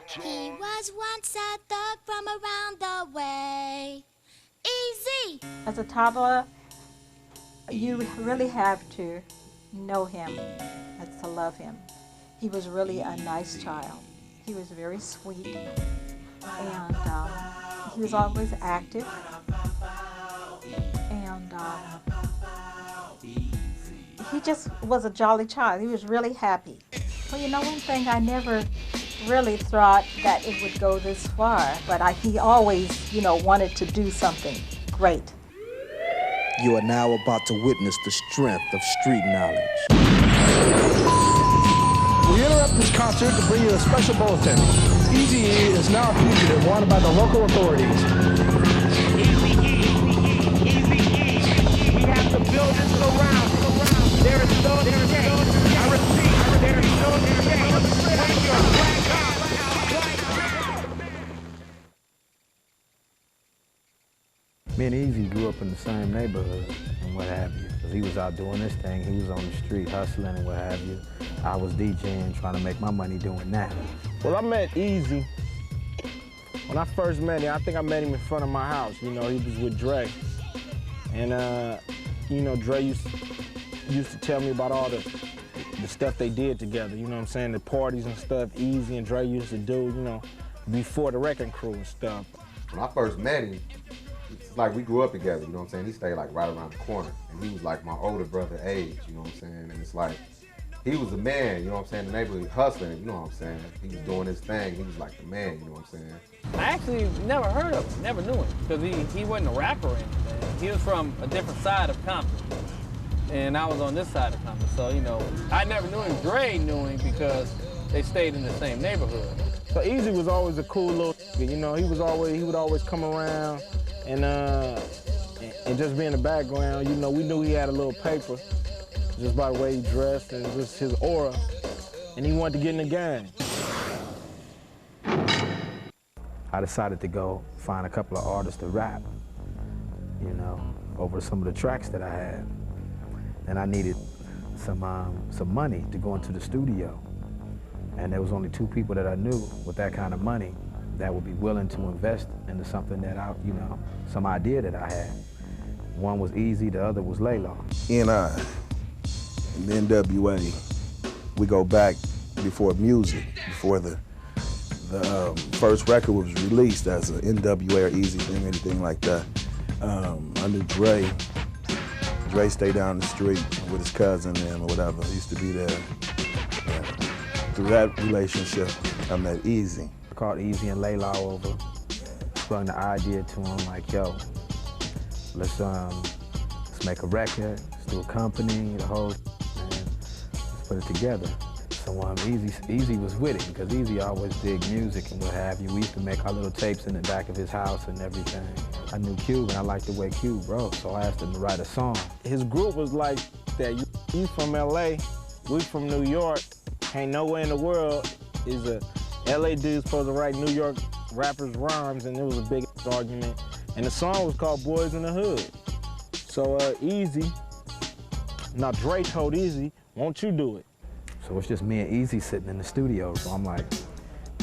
He was once a thug from around the way. Eazy! As a toddler, you really have to know him and to love him. He was really a nice child. He was very sweet, and he was always active, and he just was a jolly child. He was really happy. Well, you know, one thing, I never really thought that it would go this far, but he always, wanted to do something great. You are now about to witness the strength of street knowledge. We interrupt this concert to bring you a special bulletin. Eazy is now a fugitive wanted by the local authorities. Eazy, we have to build this around. There is no escape. I repeat, there is no escape. When you're black out. Me and Eazy grew up in the same neighborhood and what have you. Because he was out doing this thing, he was on the street hustling and what have you. I was DJing, trying to make my money doing that. Well, I met Eazy. When I first met him, I think I met him in front of my house. He was with Dre. And, Dre used to tell me about all the stuff they did together, you know what I'm saying? The parties and stuff Eazy and Dre used to do, before the Wrecking Crew and stuff. When I first met him, it's like we grew up together, you know what I'm saying? He stayed like right around the corner. And he was like my older brother age, you know what I'm saying? And it's like, he was the man, you know what I'm saying? The neighborhood hustling, you know what I'm saying? He was doing his thing, he was like the man, you know what I'm saying? I actually never heard of him, never knew him, because he wasn't a rapper or anything. He was from a different side of Compton. And I was on this side of Compton, so, I never knew him. Dre knew him because they stayed in the same neighborhood. So Eazy was always a cool little nigga, he would always come around and just be in the background, we knew he had a little paper just by the way he dressed and just his aura, and he wanted to get in the game. I decided to go find a couple of artists to rap, over some of the tracks that I had. And I needed some money to go into the studio. And there was only two people that I knew with that kind of money that would be willing to invest into something that some idea that I had. One was Eazy, the other was Laylaw. N.I. and NWA, we go back before music, before the first record was released as an NWA or Eazy thing, anything like that. I knew Dre. Dre stayed down the street with his cousin and or whatever. He used to be there. Through that relationship, I met Eazy. I called Eazy and Laylaw over, sprung the idea to him like, yo, let's make a record, let's do a company, the whole, and let's put it together. So Eazy was with it, because Eazy always did music and what have you. We used to make our little tapes in the back of his house and everything. I knew Cube, and I liked the way Cube wrote, so I asked him to write a song. His group was like that. You from LA, we from New York. Ain't nowhere in the world is a LA dude supposed to write New York rappers' rhymes, and it was a big argument. And the song was called Boys in the Hood. So Dre told Eazy, won't you do it? So it's just me and Eazy sitting in the studio. So I'm like,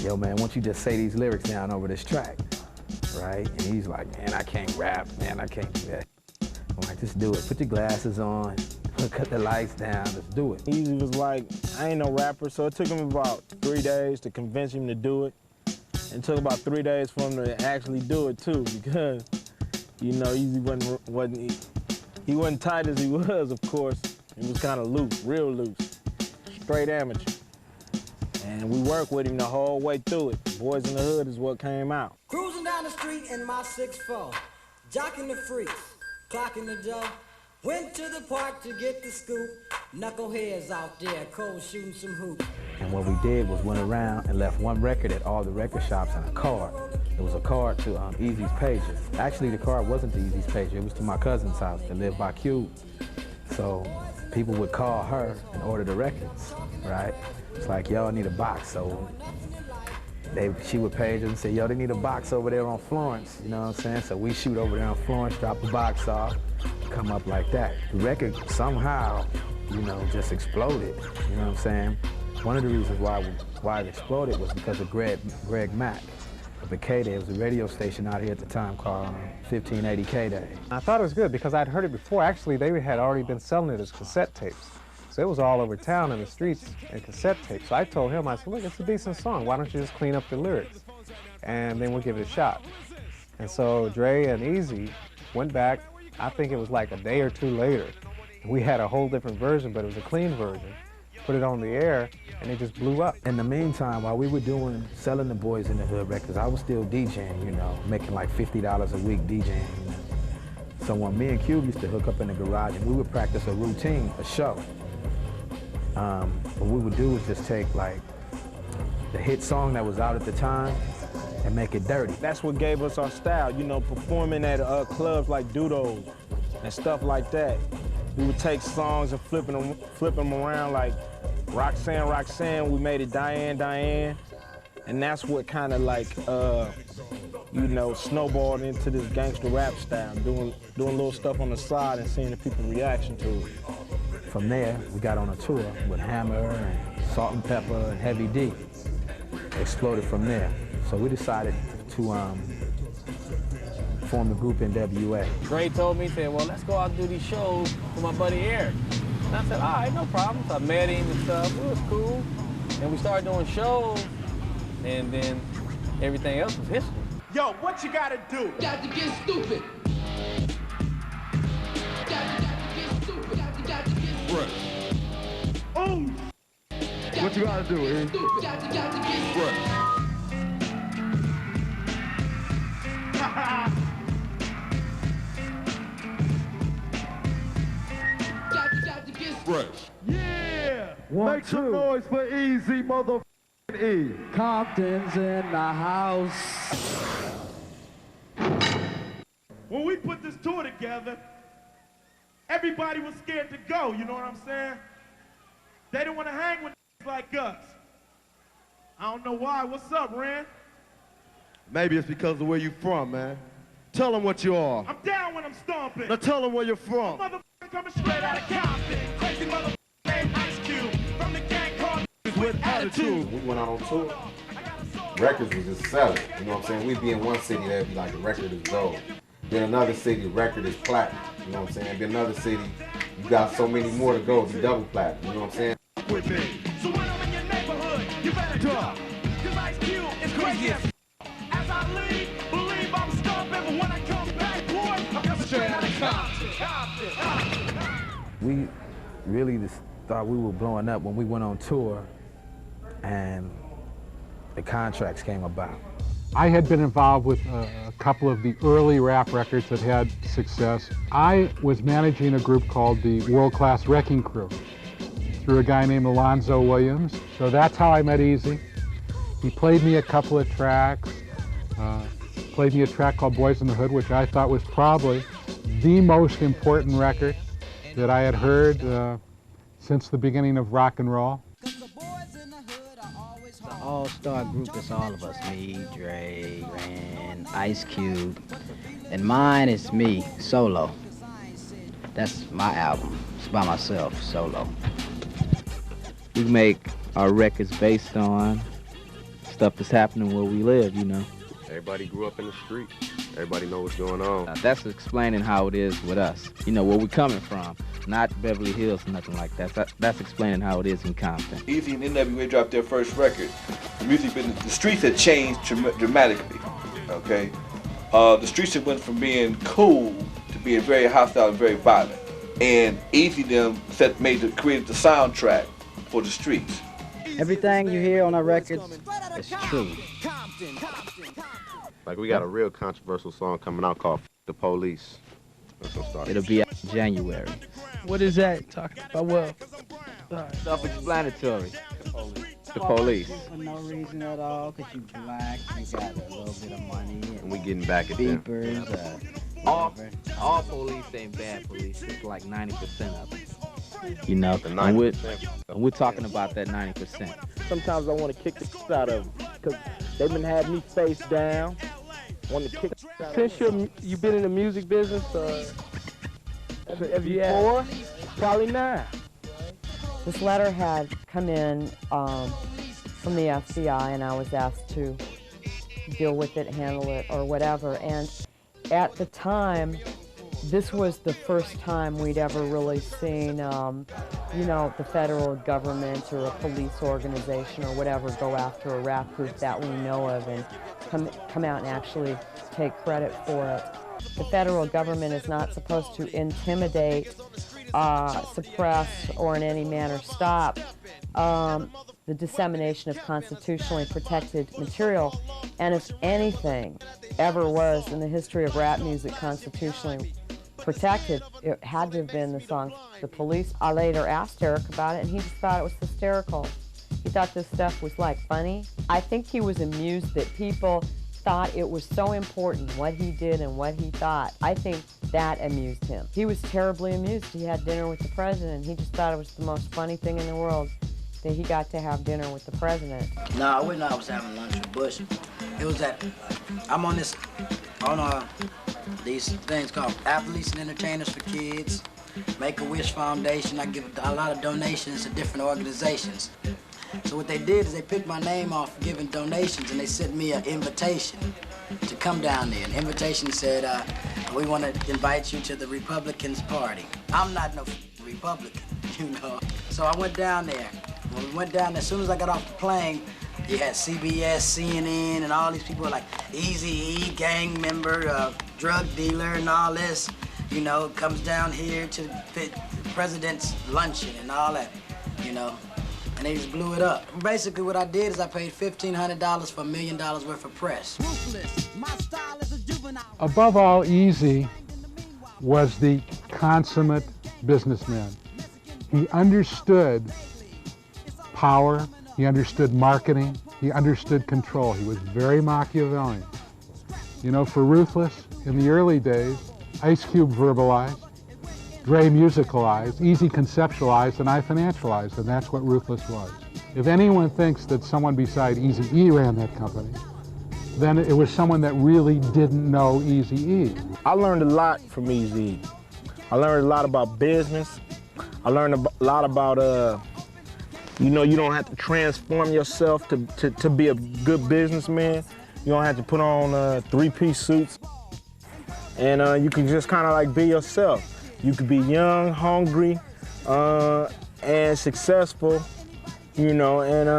yo, man, won't you just say these lyrics down over this track, right? And he's like, man, I can't rap, man, I can't do that. I'm like, just do it. Put your glasses on, cut the lights down, let's do it. Eazy was like, I ain't no rapper, so it took him about 3 days to convince him to do it. And it took about 3 days for him to actually do it too, because, Eazy wasn't tight as he was, of course. He was kind of loose, real loose. Straight amateur. And we worked with him the whole way through it. Boys in the Hood is what came out. Cruising down the street in my 6'4", jocking the freaks, clocking the dough. Went to the park to get the scoop. Knuckleheads out there, cold shooting some hoops. And what we did was went around and left one record at all the record shops and a card. It was a card to Eazy's pager. Actually, the card wasn't to Eazy's pager. It was to my cousin's house that lived by Cube. So people would call her and order the records, right? It's like, yo, I need a box. So she would page us and say, yo, they need a box over there on Florence, you know what I'm saying? So we shoot over there on Florence, drop the box off, come up like that. The record somehow, just exploded, you know what I'm saying? One of the reasons why it exploded was because of Greg Mack of the K-Day. It was a radio station out here at the time called 1580 K-Day. I thought it was good because I'd heard it before. Actually, they had already been selling it as cassette tapes. So it was all over town in the streets and cassette tapes. So I told him, I said, look, it's a decent song. Why don't you just clean up the lyrics? And then we'll give it a shot. And so Dre and Eazy went back, I think it was like a day or two later. We had a whole different version, but it was a clean version. Put it on the air, and it just blew up. In the meantime, while we were selling the Boys in the Hood records, I was still DJing, you know, making like $50 a week DJing. You know. So when me and Cube used to hook up in the garage, and we would practice a routine, a show. What we would do was just take like the hit song that was out at the time and make it dirty. That's what gave us our style, you know, performing at clubs like Dudos and stuff like that. We would take songs and flip them around like Roxanne, Roxanne, we made it Diane, Diane. And that's what kind of like, you know, snowballed into this gangster rap style, doing little stuff on the side and seeing the people's reaction to it. From there, we got on a tour with Hammer and Salt and Pepper and Heavy D. Exploded from there. So we decided to form the group NWA. Dre told me, he said, well, let's go out and do these shows with my buddy Eric. And I said, all right, no problem. So I met him and stuff. It was cool. And we started doing shows, and then everything else was history. Yo, what you gotta do? Got to get stupid. Got to get stupid. Got to get stupid. Oh! What you gotta do, eh? Got to get stupid. Fresh. Yeah! Make some noise for Eazy, motherfucking E. Compton's in the house. When we put this tour together, everybody was scared to go, you know what I'm saying? They didn't want to hang with like us. I don't know why. What's up, Ren? Maybe it's because of where you from, man. Tell them what you are. I'm down when I'm stomping. Now tell them where you're from. Motherfucker coming straight out of Compton. Crazy motherfucker named Ice Cube. From the gang called with attitude. We went out on tour. Records was just selling. You know what I'm saying? We'd be in one city, there'd be like the record is gold. Then another city, the record is platinum. You know what I'm saying? Then another city, you got so many more to go, be double platinum. You know what I'm saying? With me. So when I'm in your neighborhood, you better duck. Cause Ice Cube is crazy as as I leave, believe I'm stomping. But when I come back, boy, I'm coming straight out of Compton. We really just thought we were blowing up when we went on tour and the contracts came about. I had been involved with a couple of the early rap records that had success. I was managing a group called the World Class Wrecking Crew through a guy named Alonzo Williams. So that's how I met Eazy. He played me a couple of tracks, played me a track called Boys in the Hood, which I thought was probably the most important record that I had heard since the beginning of rock and roll. The all-star group is all of us, me, Dre, Ren, Ice Cube, and mine is me, solo. That's my album. It's by myself, solo. We make our records based on stuff that's happening where we live, you know. Everybody grew up in the street. Everybody know what's going on. That's explaining how it is with us. You know, where we're coming from. Not Beverly Hills or nothing like that. That's explaining how it is in Compton. Eazy and NWA dropped their first record. The music business, the streets had changed dramatically, okay? The streets had went from being cool to being very hostile and very violent. And Eazy them created the soundtrack for the streets. Everything you hear on our records is true. Like we got a real controversial song coming out called F the Police. It'll be out in January. What is that talking about? Well, self-explanatory. The police. For no reason at all, because you black, you got a little bit of money. And we getting back at them. Beepers, all police ain't bad police. It's like 90% of them. You know, and we're talking about that 90%. Sometimes I want to kick the shit out of them because they've been having me face down. Want to kick the shit out of them. Since you've been in the music business, have you had? Probably 9. This letter had come in from the FBI, and I was asked to deal with it, handle it, or whatever. And at the time, this was the first time we'd ever really seen, you know, the federal government or a police organization or whatever go after a rap group that we know of and come out and actually take credit for it. The federal government is not supposed to intimidate, suppress, or in any manner stop the dissemination of constitutionally protected material. And if anything ever was in the history of rap music constitutionally protected, it had to have been the song The Police. I later asked Eric about it, and he just thought it was hysterical. He thought this stuff was like funny. I think he was amused that people thought it was so important what he did and what he thought. I think that amused him. He was terribly amused. He had dinner with the president. He just thought it was the most funny thing in the world that he got to have dinner with the president. No, I wouldn't know I was having lunch with Bush. It was that I'm on this, these things called Athletes and Entertainers for Kids, Make-A-Wish Foundation. I give a lot of donations to different organizations. So what they did is they picked my name off giving donations, and they sent me an invitation to come down there. An invitation said, we want to invite you to the Republicans Party. I'm not no Republican, you know. So I went down there. When we went down there, as soon as I got off the plane, you had CBS, CNN, and all these people like Eazy, gang member, drug dealer, and all this, you know, comes down here to the president's luncheon and all that, you know. And they just blew it up. Basically, what I did is I paid $1,500 for $1 million worth of press. Above all, Eazy was the consummate businessman. He understood power, he understood marketing, he understood control. He was very Machiavellian. You know, for Ruthless, in the early days, Ice Cube verbalized, Dre musicalized, Eazy conceptualized, and I financialized, and that's what Ruthless was. If anyone thinks that someone beside Eazy-E ran that company, then it was someone that really didn't know Eazy-E. I learned a lot from Eazy. I learned a lot about business. I learned a lot about, you know, you don't have to transform yourself to be a good businessman. You don't have to put on three-piece suits. And you can just kind of like be yourself. You could be young, hungry, and successful, you know, and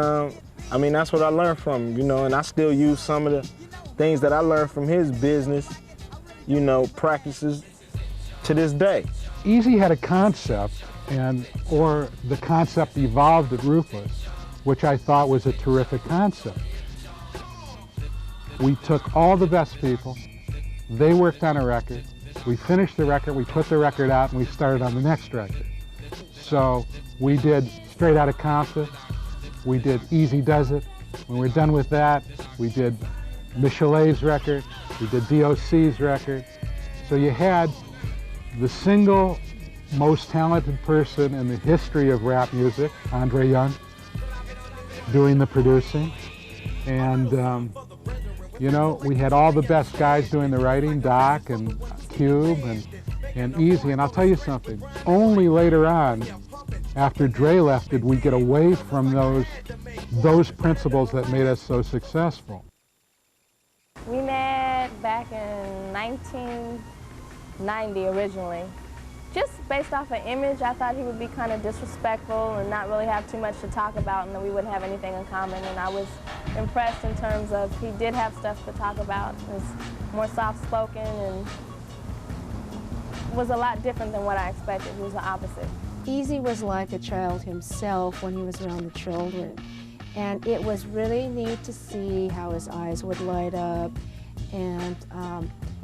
I mean, that's what I learned from him, you know, and I still use some of the things that I learned from his business, you know, practices to this day. Eazy had a concept, or the concept evolved at Ruthless, which I thought was a terrific concept. We took all the best people, they worked on a record, we finished the record, we put the record out, and we started on the next record. So we did Straight Outta Compton, we did Eazy Does It. When we're done with that, we did Michelet's record, we did DOC's record. So you had the single most talented person in the history of rap music, Andre Young, doing the producing. And you know, we had all the best guys doing the writing, Doc and Cube and Eazy. And I'll tell you something, only later on, after Dre left, did we get away from those principles that made us so successful. We met back in 1990 originally. Just based off an image, I thought he would be kind of disrespectful and not really have too much to talk about, and that we wouldn't have anything in common. And I was impressed in terms of he did have stuff to talk about. He was more soft-spoken and was a lot different than what I expected. He was the opposite. Eazy was like a child himself when he was around the children. And it was really neat to see how his eyes would light up and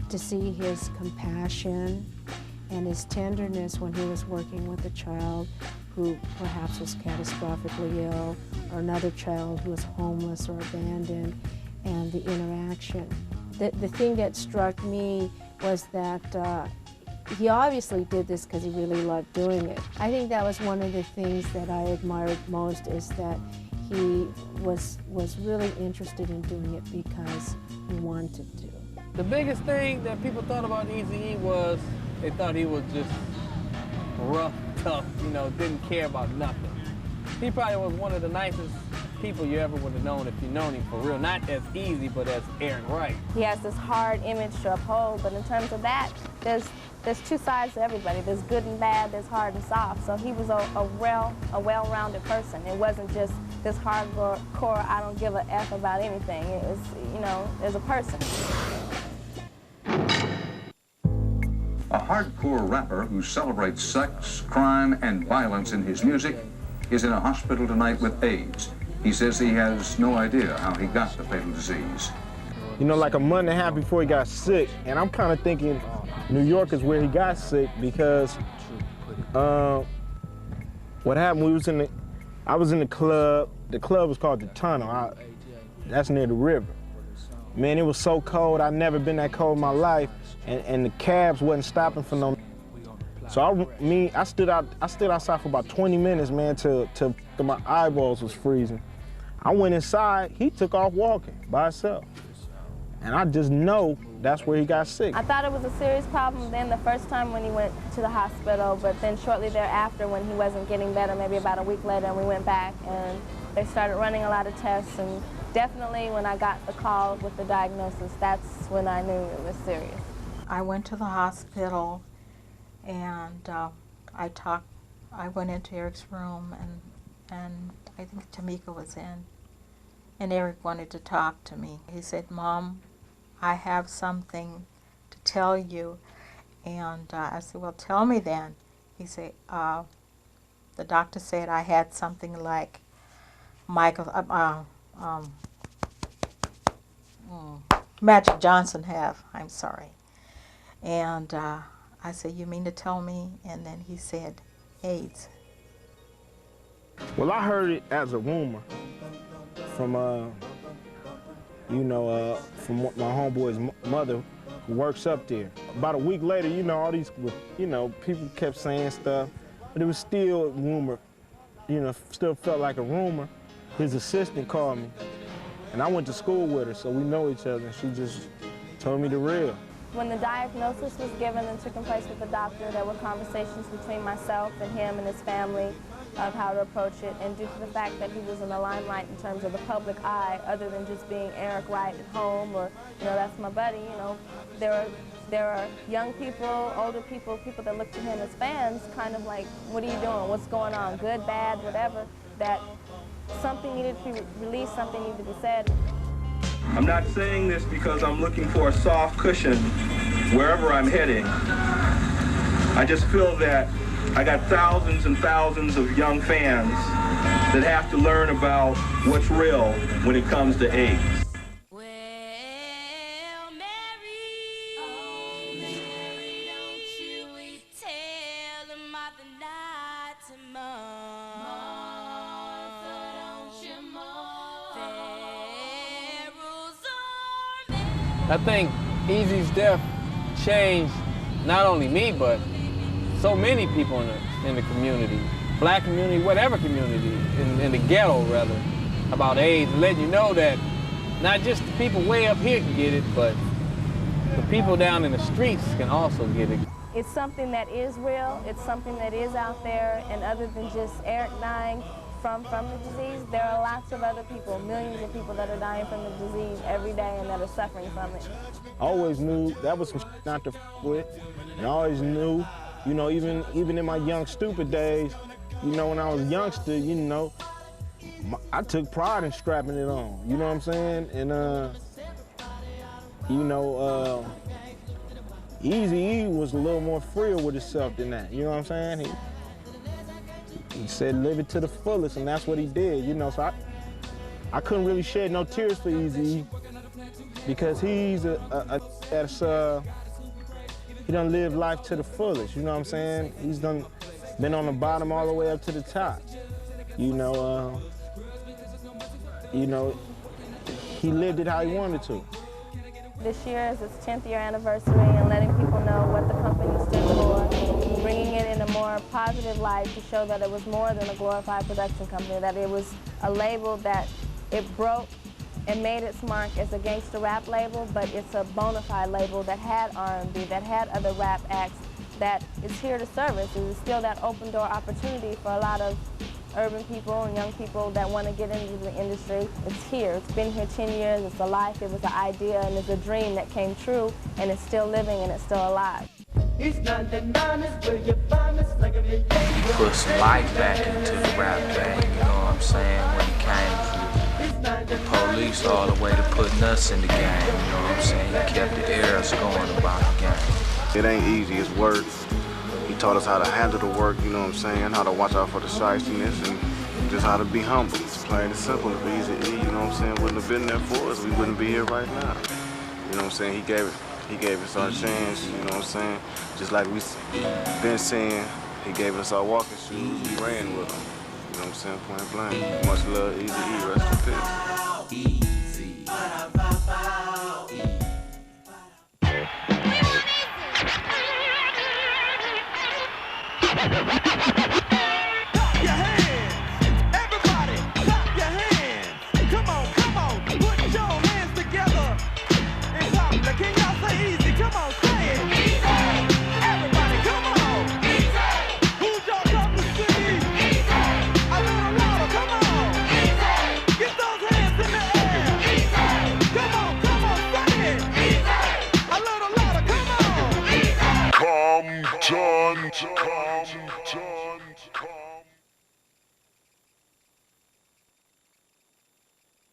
to see his compassion and his tenderness when he was working with a child who perhaps was catastrophically ill, or another child who was homeless or abandoned, and the interaction. The thing that struck me was that he obviously did this because he really loved doing it. I think that was one of the things that I admired most, is that he was really interested in doing it because he wanted to. The biggest thing that people thought about Eazy-E was they thought he was just rough, tough, you know, didn't care about nothing. He probably was one of the nicest people you ever would have known if you known him for real. Not as Eazy, but as Eric Wright. He has this hard image to uphold, but in terms of that, there's two sides to everybody. There's good and bad, there's hard and soft. So he was a well-rounded person. It wasn't just this hardcore, I don't give a F about anything. It was, you know, there's a person. A hardcore rapper who celebrates sex, crime, and violence in his music is in a hospital tonight with AIDS. He says he has no idea how he got the fatal disease. You know, like a month and a half before he got sick, and I'm kind of thinking New York is where he got sick because what happened, I was in the club. The club was called The Tunnel. That's near the river. Man, it was so cold. I'd never been that cold in my life, and the cabs wasn't stopping for no. So I stood outside for about 20 minutes, man, till my eyeballs was freezing. I went inside. He took off walking by himself, and I just know that's where he got sick. I thought it was a serious problem then the first time when he went to the hospital, but then shortly thereafter when he wasn't getting better, maybe about a week later, and we went back and they started running a lot of tests, and definitely when I got the call with the diagnosis, that's when I knew it was serious. I went to the hospital and I went into Eric's room and I think Tamika was in, and Eric wanted to talk to me. He said, "Mom, I have something to tell you." And I said, "Well, tell me then." He said, the doctor said I had something like Magic Johnson have, I'm sorry. And I said, "You mean to tell me?" And then he said, "AIDS." Well, I heard it as a rumor from, from my homeboy's mother who works up there. About a week later, all these, people kept saying stuff, but it was still a rumor, still felt like a rumor. His assistant called me, and I went to school with her, so we know each other, and she just told me the real. When the diagnosis was given and took place with the doctor, there were conversations between myself and him and his family of how to approach it, and due to the fact that he was in the limelight in terms of the public eye, other than just being Eric Wright at home or, that's my buddy, there are young people, older people, people that look to him as fans, kind of like, what are you doing, what's going on, good, bad, whatever, that something needed to be released, something needed to be said. I'm not saying this because I'm looking for a soft cushion wherever I'm heading. I just feel that I got thousands and thousands of young fans that have to learn about what's real when it comes to AIDS. I think Eazy's death changed not only me, but so many people in the community, black community, whatever community, in the ghetto rather, about AIDS, and letting you know that not just the people way up here can get it, but the people down in the streets can also get it. It's something that is real, it's something that is out there, and other than just Eric dying from the disease, there are lots of other people, millions of people that are dying from the disease every day and that are suffering from it. I always knew that was some not to f with, and I always knew, even in my young stupid days, when I was a youngster, I took pride in strapping it on, you know what I'm saying? And, Eazy was a little more free with himself than that, you know what I'm saying? He said live it to the fullest, and that's what he did, so I couldn't really shed no tears for Eazy because he's he done lived life to the fullest, you know what I'm saying? He's been on the bottom all the way up to the top. He lived it how he wanted to. This year is its 10th year anniversary, and letting people know what the company stood for, bringing it in a more positive light to show that it was more than a glorified production company, that it was a label that it broke and made its mark as a gangster rap label, but it's a bona fide label that had R&B, that had other rap acts, that is here to service. It is still that open door opportunity for a lot of urban people and young people that want to get into the industry. It's here. It's been here 10 years. It's a life. It was an idea, and it's a dream that came true, and it's still living, and it's still alive. It's 99 is where you find us like a million. Put some life back into the rap game, you know what I'm saying, when he came from the police all the way to putting us in the game, you know what I'm saying, he kept the eras going about the game. It ain't easy, it's work. He taught us how to handle the work, you know what I'm saying, how to watch out for the shiestiness and just how to be humble. It's plain and simple. If Eazy, you know what I'm saying, wouldn't have been there for us, we wouldn't be here right now. You know what I'm saying, he gave us our chance, you know what I'm saying, just like we've been saying, he gave us our walking shoes, we ran with them. You know what I'm saying, point blank. Much love, Eazy, rest in peace. Clap your hands, everybody, clap your hands. Come on, put your hands together and clap. Now can y'all say easy? Come on, say it. Easy. Everybody, come on. Easy. Who's y'all come to see? Easy. A little louder, come on. Easy. Get those hands in the air. Easy. Come on, say it. Easy. A little louder, come on. Easy. Come, John.